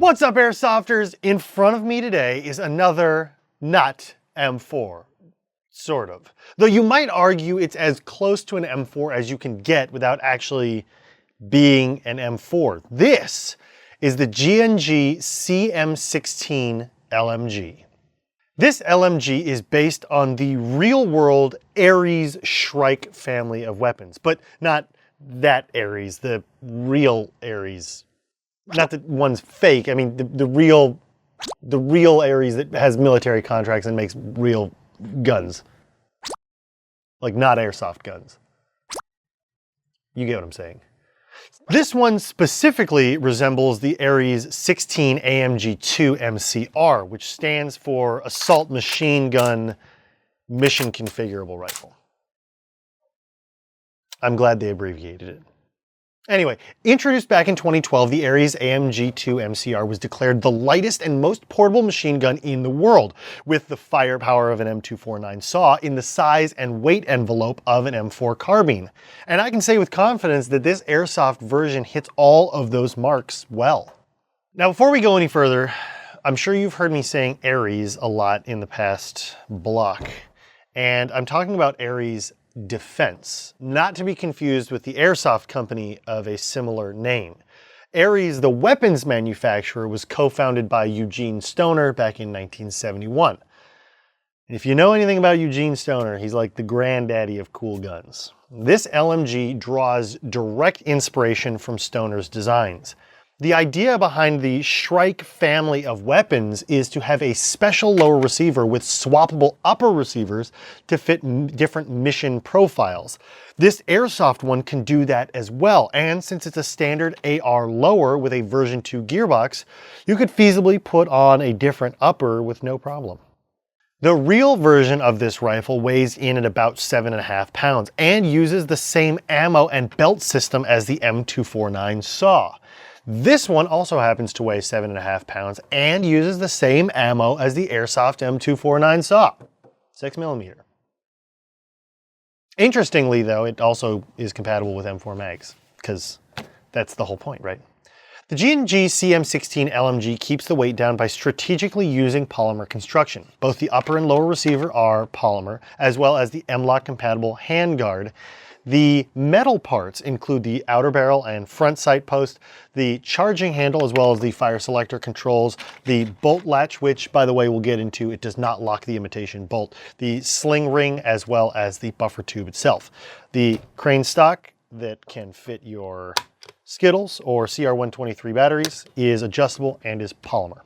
What's up, Airsofters? In front of me today is another not M4, sort of. Though you might argue it's as close to an M4 as you can get without actually being an M4. This is the G&G CM16 LMG. This LMG is based on the real-world Ares Shrike family of weapons, but not that Ares, the real Ares. Not that one's fake. I mean, the real Ares that has military contracts and makes real guns. Like not airsoft guns. You get what I'm saying. This one specifically resembles the Ares 16 AMG 2 MCR, which stands for Assault Machine Gun Mission Configurable Rifle. I'm glad they abbreviated it. Anyway, introduced back in 2012, the Ares AMG 2 MCR was declared the lightest and most portable machine gun in the world, with the firepower of an M249 saw in the size and weight envelope of an M4 carbine. And I can say with confidence that this airsoft version hits all of those marks well. Now, before we go any further, I'm sure you've heard me saying Ares a lot in the past block, and I'm talking about Ares Defense, not to be confused with the airsoft company of a similar name. Ares, the weapons manufacturer, was co-founded by Eugene Stoner back in 1971. And if you know anything about Eugene Stoner, he's like the granddaddy of cool guns. This LMG draws direct inspiration from Stoner's designs. The idea behind the Shrike family of weapons is to have a special lower receiver with swappable upper receivers to fit different mission profiles. This airsoft one can do that as well, and since it's a standard AR lower with a version 2 gearbox, you could feasibly put on a different upper with no problem. The real version of this rifle weighs in at about 7.5 pounds and uses the same ammo and belt system as the M249 saw. This one also happens to weigh 7.5 pounds and uses the same ammo as the Airsoft M249 saw, 6mm. Interestingly though, it also is compatible with M4 mags, because that's the whole point, right? The G&G CM16 LMG keeps the weight down by strategically using polymer construction. Both the upper and lower receiver are polymer, as well as the M-LOK compatible handguard. The metal parts include the outer barrel and front sight post, the charging handle, as well as the fire selector controls, the bolt latch, which, by the way, we'll get into, it does not lock the imitation bolt, the sling ring, as well as the buffer tube itself. The crane stock that can fit your Skittles or CR123 batteries is adjustable and is polymer.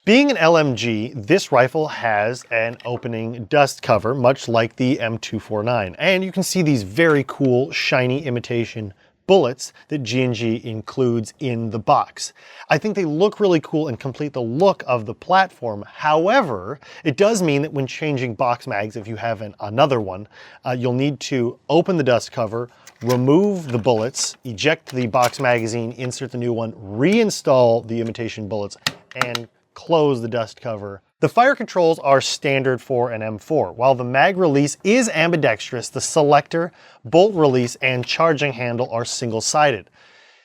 Being an LMG, this rifle has an opening dust cover, much like the M249. And you can see these very cool, shiny imitation bullets that G&G includes in the box. I think they look really cool and complete the look of the platform. However, it does mean that when changing box mags, if you have another one, you'll need to open the dust cover, remove the bullets, eject the box magazine, insert the new one, reinstall the imitation bullets, and close the dust cover. The fire controls are standard for an M4. While the mag release is ambidextrous, the selector, bolt release, and charging handle are single-sided.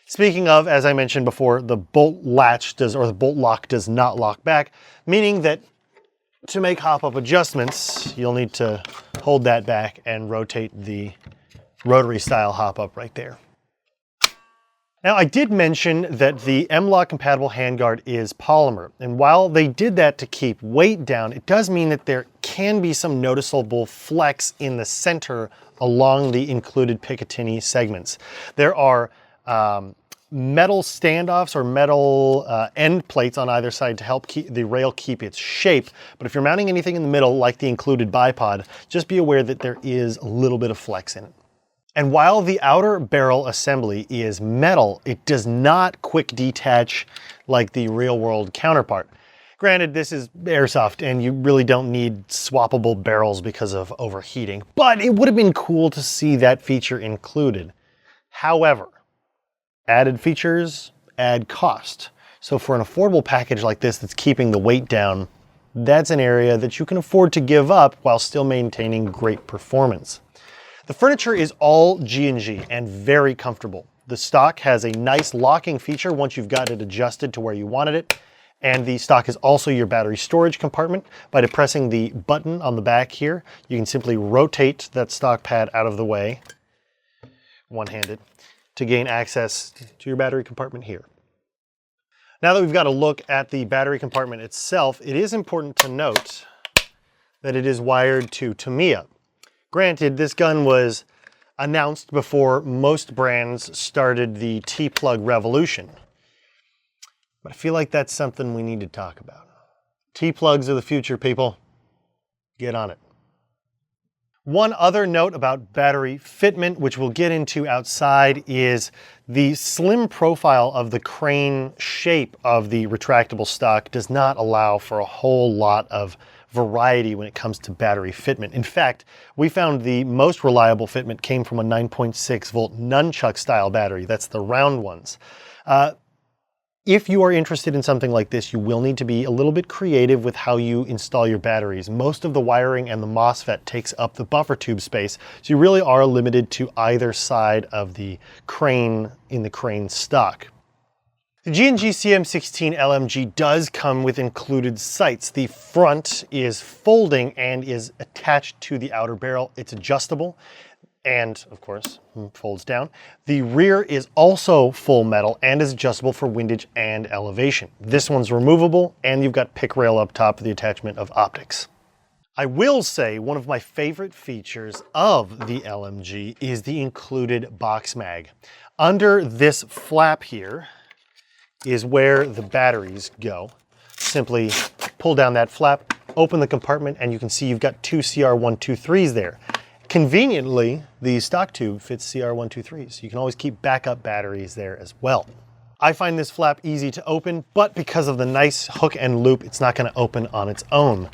Speaking of, as I mentioned before, the bolt latch the bolt lock does not lock back, meaning that to make hop-up adjustments, you'll need to hold that back and rotate the rotary style hop-up right there. Now, I did mention that the M-LOK compatible handguard is polymer, and while they did that to keep weight down, it does mean that there can be some noticeable flex in the center along the included Picatinny segments. There are metal standoffs or metal end plates on either side to help keep the rail keep its shape, but if you're mounting anything in the middle, like the included bipod, just be aware that there is a little bit of flex in it. And while the outer barrel assembly is metal, it does not quick detach like the real world counterpart. Granted, this is airsoft and you really don't need swappable barrels because of overheating, but it would have been cool to see that feature included. However, added features add cost. So for an affordable package like this that's keeping the weight down, that's an area that you can afford to give up while still maintaining great performance. The furniture is all G&G and very comfortable. The stock has a nice locking feature once you've got it adjusted to where you wanted it, And the stock is also your battery storage compartment. By depressing the button on the back here, you can simply rotate that stock pad out of the way, one-handed, to gain access to your battery compartment here. Now that we've got a look at the battery compartment itself, it is important to note that it is wired to Tamiya. Granted, this gun was announced before most brands started the T-plug revolution. But I feel like that's something we need to talk about. T-plugs are the future, people. Get on it. One other note about battery fitment, which we'll get into outside, is the slim profile of the crane shape of the retractable stock does not allow for a whole lot of variety when it comes to battery fitment. In fact, we found the most reliable fitment came from a 9.6 volt nunchuck style battery. That's the round ones. If you are interested in something like this, you will need to be a little bit creative with how you install your batteries. Most of the wiring and the MOSFET takes up the buffer tube space, so you really are limited to either side of the crane in the crane stock. The G&G CM16 LMG does come with included sights. The front is folding and is attached to the outer barrel. It's adjustable and, of course, folds down. The rear is also full metal and is adjustable for windage and elevation. This one's removable, and you've got pick rail up top for the attachment of optics. I will say one of my favorite features of the LMG is the included box mag. Under this flap here is where the batteries go. Simply pull down that flap, open the compartment, and you can see you've got two CR123s there. Conveniently, the stock tube fits CR123s. You can always keep backup batteries there as well. I find this flap easy to open, but because of the nice hook and loop, it's not going to open on its own.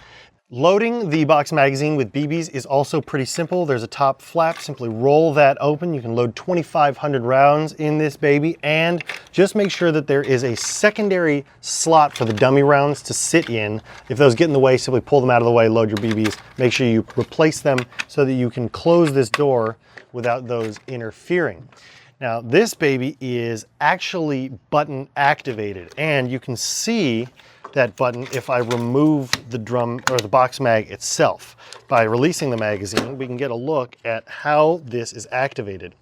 Loading the box magazine with BBs is also pretty simple. There's a top flap, simply roll that open. You can load 2,500 rounds in this baby, and just make sure that there is a secondary slot for the dummy rounds to sit in. If those get in the way, simply pull them out of the way, load your BBs. Make sure you replace them so that you can close this door without those interfering. Now, this baby is actually button activated, and you can see that button if I remove the drum or the box mag itself. By releasing the magazine, we can get a look at how this is activated.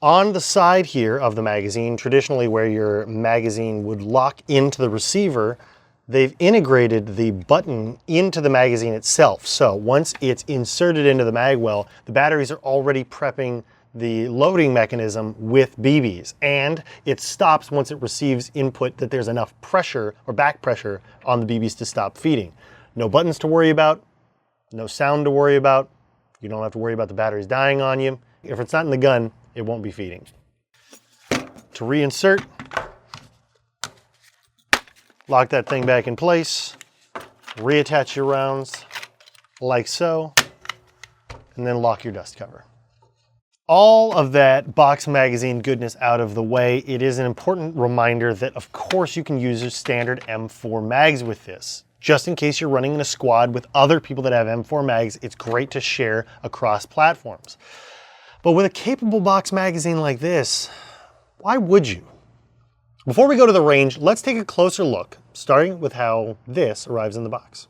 On the side here of the magazine, traditionally where your magazine would lock into the receiver, they've integrated the button into the magazine itself. So once it's inserted into the mag well, the batteries are already prepping the loading mechanism with BBs, and it stops once it receives input that there's enough pressure or back pressure on the BBs to stop feeding. No buttons to worry about, no sound to worry about. You don't have to worry about the batteries dying on you. If it's not in the gun, it won't be feeding. To reinsert, lock that thing back in place, reattach your rounds like so, and then lock your dust cover. All of that box magazine goodness out of the way, it is an important reminder that of course you can use your standard M4 mags with this. Just in case you're running in a squad with other people that have M4 mags, it's great to share across platforms. But with a capable box magazine like this, why would you? Before we go to the range, let's take a closer look, starting with how this arrives in the box.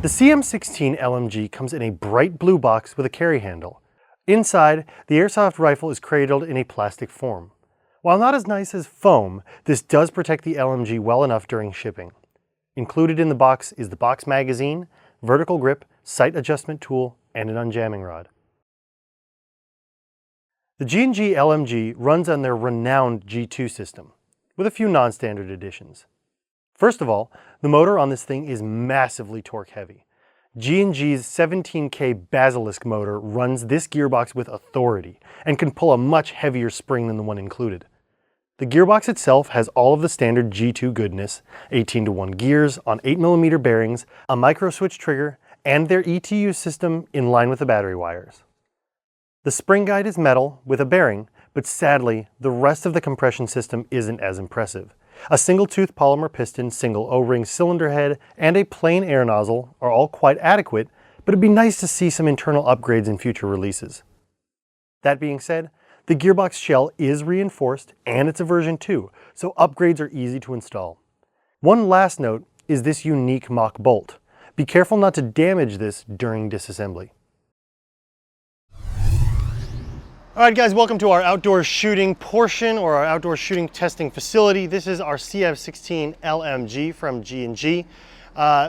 The CM16 LMG comes in a bright blue box with a carry handle. Inside, the airsoft rifle is cradled in a plastic form. While not as nice as foam, this does protect the LMG well enough during shipping. Included in the box is the box magazine, vertical grip, sight adjustment tool, and an unjamming rod. The G&G LMG runs on their renowned G2 system, with a few non-standard additions. First of all, the motor on this thing is massively torque heavy. G&G's 17K Basilisk motor runs this gearbox with authority and can pull a much heavier spring than the one included. The gearbox itself has all of the standard G2 goodness, 18:1 gears on 8mm bearings, a micro switch trigger, and their ETU system in line with the battery wires. The spring guide is metal with a bearing, but sadly, the rest of the compression system isn't as impressive. A single-tooth polymer piston, single O-ring cylinder head, and a plain air nozzle are all quite adequate, but it'd be nice to see some internal upgrades in future releases. That being said, the gearbox shell is reinforced and it's a version 2, so upgrades are easy to install. One last note is this unique mock bolt. Be careful not to damage this during disassembly. All right guys, welcome to our outdoor shooting portion or our outdoor shooting testing facility. This is our CM16 LMG from G&G.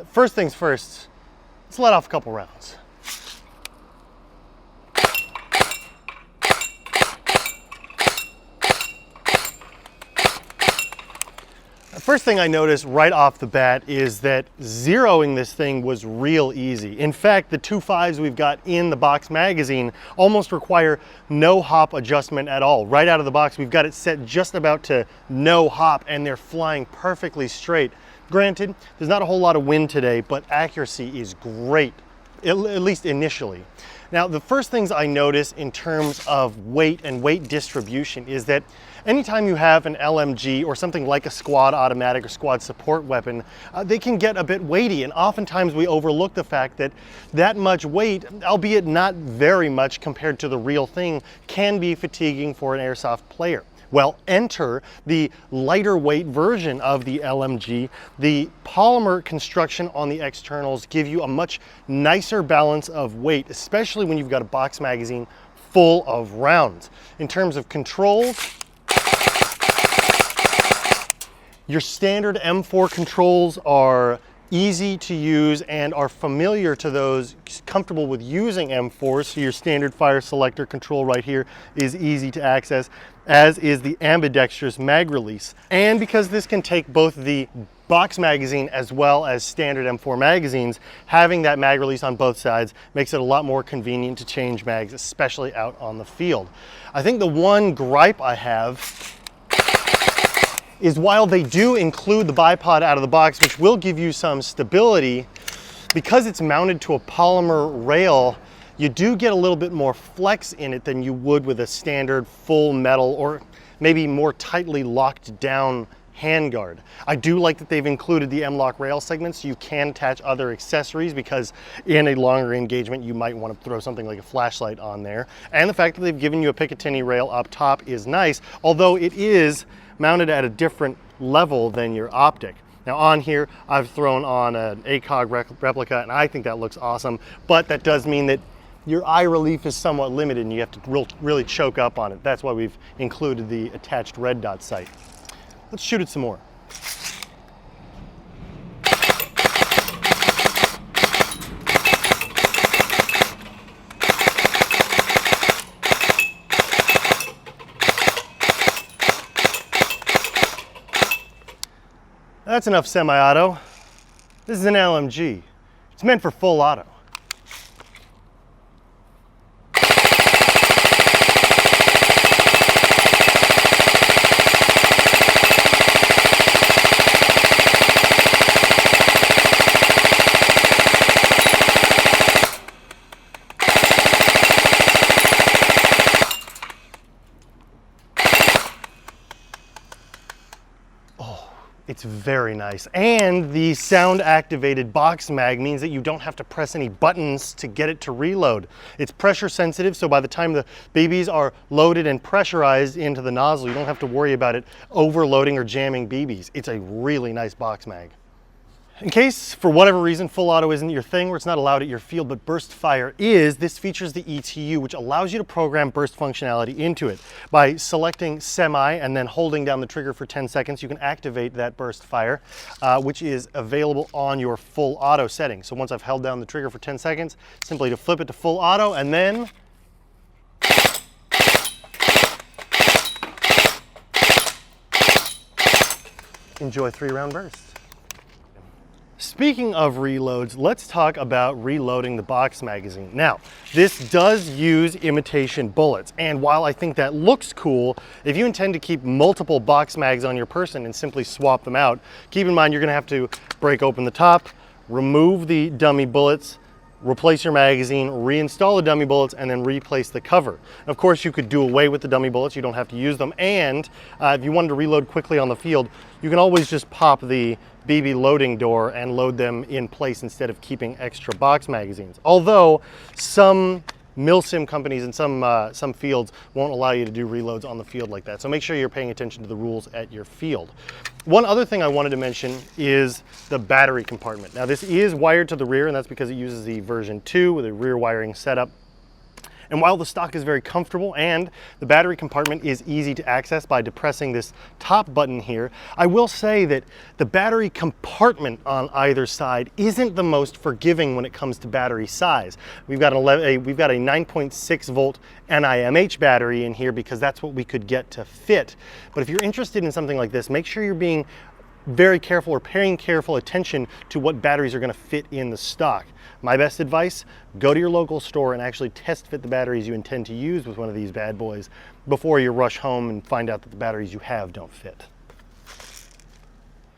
First things first, let's let off a couple rounds. First thing I noticed right off the bat is that zeroing this thing was real easy. In fact, the 2.5s we've got in the box magazine almost require no hop adjustment at all. Right out of the box, we've got it set just about to no hop and they're flying perfectly straight. Granted, there's not a whole lot of wind today, but accuracy is great, at least initially. Now, the first things I notice in terms of weight and weight distribution is that anytime you have an LMG or something like a squad automatic or squad support weapon, they can get a bit weighty, and oftentimes we overlook the fact that that much weight, albeit not very much compared to the real thing, can be fatiguing for an airsoft player. Well, enter the lighter weight version of the LMG. The polymer construction on the externals give you a much nicer balance of weight, especially when you've got a box magazine full of rounds. In terms of controls, your standard M4 controls are easy to use and are familiar to those comfortable with using M4s. So your standard fire selector control right here is easy to access, as is the ambidextrous mag release. And because this can take both the box magazine as well as standard M4 magazines, having that mag release on both sides makes it a lot more convenient to change mags, especially out on the field. I think the one gripe I have is while they do include the bipod out of the box, which will give you some stability, because it's mounted to a polymer rail, you do get a little bit more flex in it than you would with a standard full metal or maybe more tightly locked down handguard. I do like that they've included the M-LOK rail segments so you can attach other accessories, because in a longer engagement you might want to throw something like a flashlight on there. And the fact that they've given you a Picatinny rail up top is nice, although it is mounted at a different level than your optic. Now on here, I've thrown on an AEG replica, and I think that looks awesome, but that does mean that your eye relief is somewhat limited and you have to really choke up on it. That's why we've included the attached red dot sight. Let's shoot it some more. That's enough semi-auto. This is an LMG. It's meant for full auto. It's very nice. And the sound activated box mag means that you don't have to press any buttons to get it to reload. It's pressure sensitive, so by the time the BBs are loaded and pressurized into the nozzle, you don't have to worry about it overloading or jamming BBs. It's a really nice box mag. In case, for whatever reason, full auto isn't your thing or it's not allowed at your field, but burst fire is, this features the ETU, which allows you to program burst functionality into it. By selecting semi and then holding down the trigger for 10 seconds, you can activate that burst fire, which is available on your full auto setting. So once I've held down the trigger for 10 seconds, simply to flip it to full auto and then enjoy 3-round bursts. Speaking of reloads, let's talk about reloading the box magazine. Now, this does use imitation bullets, and while I think that looks cool, if you intend to keep multiple box mags on your person and simply swap them out, keep in mind you're gonna have to break open the top, remove the dummy bullets, replace your magazine, reinstall the dummy bullets, and then replace the cover. Of course, you could do away with the dummy bullets, you don't have to use them, and if you wanted to reload quickly on the field, you can always just pop the BB loading door and load them in place instead of keeping extra box magazines. Although some Milsim companies and some fields won't allow you to do reloads on the field like that. So make sure you're paying attention to the rules at your field. One other thing I wanted to mention is the battery compartment. Now this is wired to the rear, and that's because it uses the version 2 with a rear wiring setup. And while the stock is very comfortable and the battery compartment is easy to access by depressing this top button here, I will say that the battery compartment on either side isn't the most forgiving when it comes to battery size. We've got a 9.6 volt NIMH battery in here because that's what we could get to fit. But if you're interested in something like this, make sure you're being very careful or paying careful attention to what batteries are going to fit in the stock. My best advice, go to your local store and actually test fit the batteries you intend to use with one of these bad boys before you rush home and find out that the batteries you have don't fit.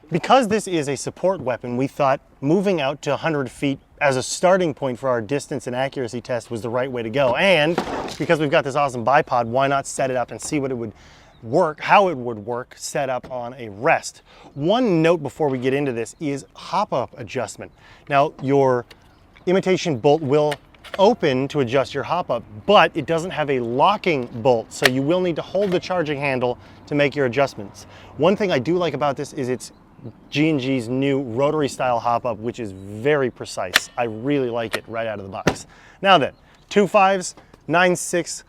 Because this is a support weapon, we thought moving out to 100 feet as a starting point for our distance and accuracy test was the right way to go. And because we've got this awesome bipod, why not set it up and see what it would work, how it would work set up on a rest. One note before we get into this is hop-up adjustment. Now, your imitation bolt will open to adjust your hop-up, but it doesn't have a locking bolt, so you will need to hold the charging handle to make your adjustments. One thing I do like about this is it's G&G's new rotary style hop-up, which is very precise. I really like it right out of the box. Now then, 2.5s, 9.6,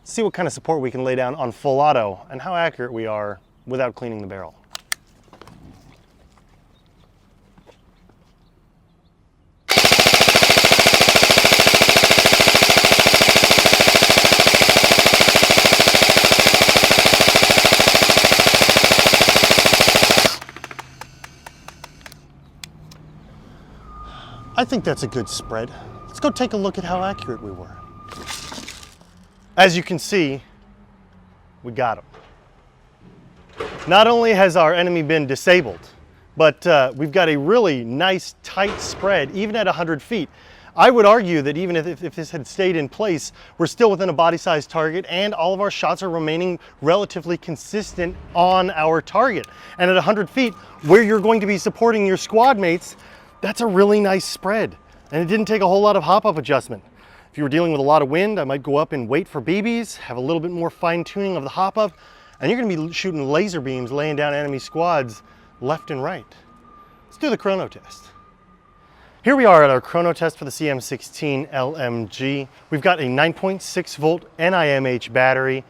see what kind of support we can lay down on full auto and how accurate we are without cleaning the barrel. I think that's a good spread. Let's go take a look at how accurate we were. As you can see, we got him. Not only has our enemy been disabled, but we've got a really nice tight spread, even at 100 feet. I would argue that even if this had stayed in place, we're still within a body size target and all of our shots are remaining relatively consistent on our target. And at 100 feet, where you're going to be supporting your squad mates, that's a really nice spread. And it didn't take a whole lot of hop-up adjustment. If you were dealing with a lot of wind, I might go up and wait for BBs, have a little bit more fine tuning of the hop-up, and you're gonna be shooting laser beams laying down enemy squads left and right. Let's do the chrono test. Here we are at our chrono test for the CM16 LMG. We've got a 9.6 volt NIMH battery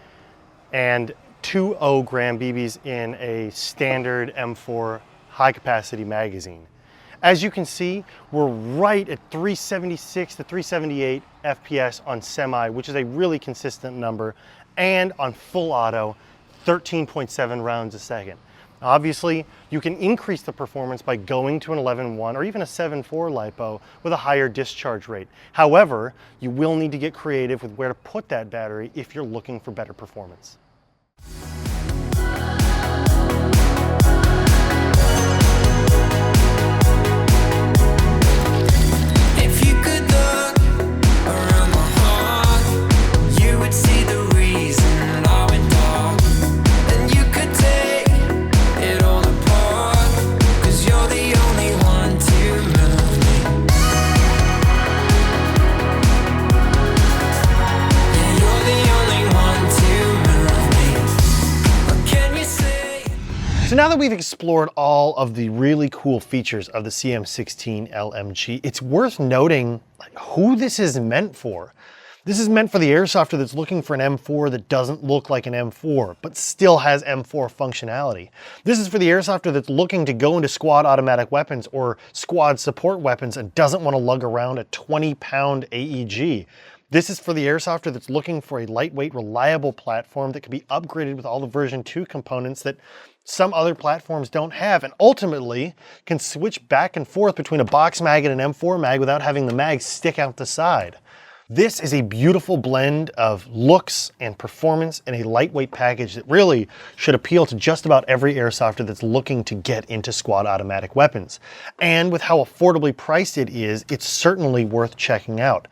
and 2.0 gram BBs in a standard M4 high capacity magazine. As you can see, we're right at 376 to 378 FPS on semi, which is a really consistent number, and on full auto, 13.7 rounds a second. Obviously, you can increase the performance by going to an 11.1 or even a 7.4 LiPo with a higher discharge rate. However, you will need to get creative with where to put that battery if you're looking for better performance. So now that we've explored all of the really cool features of the CM16 LMG, it's worth noting who this is meant for. This is meant for the airsofter that's looking for an M4 that doesn't look like an M4, but still has M4 functionality. This is for the airsofter that's looking to go into squad automatic weapons or squad support weapons and doesn't want to lug around a 20-pound AEG. This is for the airsofter that's looking for a lightweight, reliable platform that can be upgraded with all the version 2 components that some other platforms don't have, and ultimately can switch back and forth between a box mag and an M4 mag without having the mag stick out the side. This is a beautiful blend of looks and performance in a lightweight package that really should appeal to just about every airsofter that's looking to get into squad automatic weapons. And with how affordably priced it is, it's certainly worth checking out.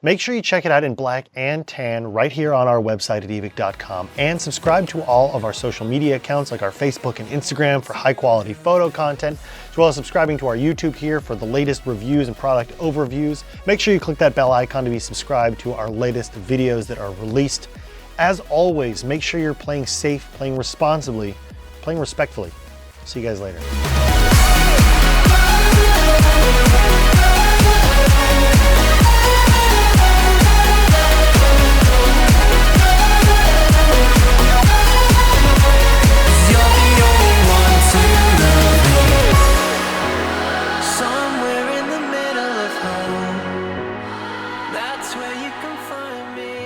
Make sure you check it out in black and tan right here on our website at Evike.com, and subscribe to all of our social media accounts like our Facebook and Instagram for high quality photo content, as well as subscribing to our YouTube here for the latest reviews and product overviews. Make sure you click that bell icon to be subscribed to our latest videos that are released. As always, make sure you're playing safe, playing responsibly, playing respectfully. See you guys later. Somewhere in the middle of home, that's where you can find me.